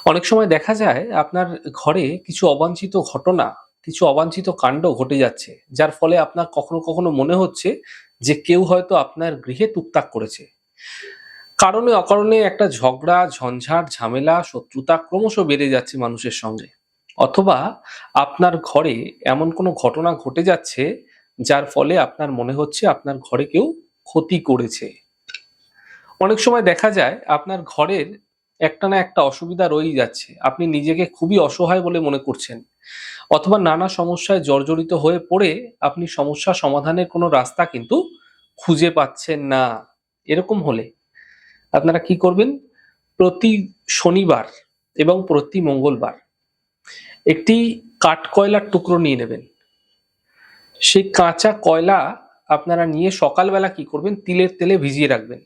অনেক সময় দেখা যায় আপনার ঘরে কিছু অবাঞ্ছিত ঘটনা, কিছু অবাঞ্ছিত কাণ্ড ঘটে যাচ্ছে। যার ফলে আপনার কখনো, কখনো মনে হচ্ছে যে কেউ হয়তো আপনার গৃহে টুকটাক করেছে। কারণে অকারণে একটা ঝগড়া, ঝঞ্ঝাট, ঝামেলা, শত্রুতা ক্রমশ বেড়ে যাচ্ছে মানুষের সঙ্গে। অথবা আপনার ঘরে এমন কোনো ঘটনা ঘটে যাচ্ছে যার ফলে আপনার মনে হচ্ছে আপনার ঘরে কেউ ক্ষতি করেছে। অনেক সময় দেখা যায় আপনার ঘরের একটা না একটা অসুবিধা রয়েই যাচ্ছে। আপনি নিজেকে খুবই অসহায় বলে মনে করছেন। অথবা নানা সমস্যায় জর্জরিত হয়ে পড়ে আপনি সমস্যা সমাধানের কোনো রাস্তা কিন্তু খুঁজে পাচ্ছেন না। এরকম হলে আপনারা কি করবেন? প্রতি শনিবার এবং প্রতি মঙ্গলবার একটি কাঠকয়লার টুকরো নিয়ে নেবেন। সেই কাঁচা কয়লা আপনারা নিয়ে সকালবেলা কি করবেন? তিলের তেলে ভিজিয়ে রাখবেন।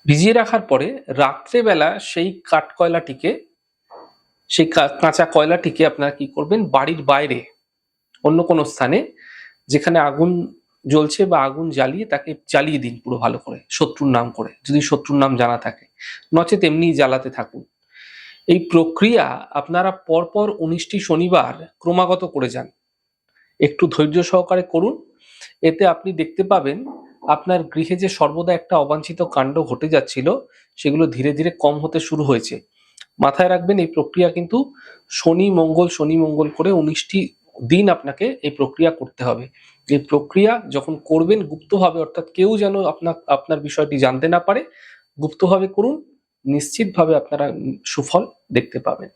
ভিজিয়ে রাখার পরে রাত্রেবেলা সেই কাঠকয়লাটিকে সেই কাঁচা কয়লাটিকে আপনারা কি করবেন? বাড়ির বাইরে অন্য কোনো স্থানে যেখানে আগুন জ্বলছে বা আগুন জ্বালিয়ে তাকে জ্বালিয়ে দিন পুরো ভালো করে, শত্রুর নাম করে, যদি শত্রুর নাম জানা থাকে। নচেৎ এমনিই জ্বালাতে থাকুন। এই প্রক্রিয়া আপনারা পরপর ১৯টি শনিবার ক্রমাগত করে যান। একটু ধৈর্য সহকারে করুন। এতে আপনি দেখতে পাবেন আপনার গৃহে যে সর্বদা একটা অবাঞ্ছিত কাণ্ড ঘটে যাচ্ছিল সেগুলো ধীরে ধীরে কম হতে শুরু হয়েছে। মাথায় রাখবেন এই প্রক্রিয়া কিন্তু শনি মঙ্গল করে ১৯টি দিন আপনাকে এই প্রক্রিয়া করতে হবে। এই প্রক্রিয়া যখন করবেন গুপ্তভাবে, অর্থাৎ কেউ যেন আপনার বিষয়টি জানতে না পারে, গুপ্তভাবে করুন। নিশ্চিতভাবে আপনারা সুফল দেখতে পাবেন।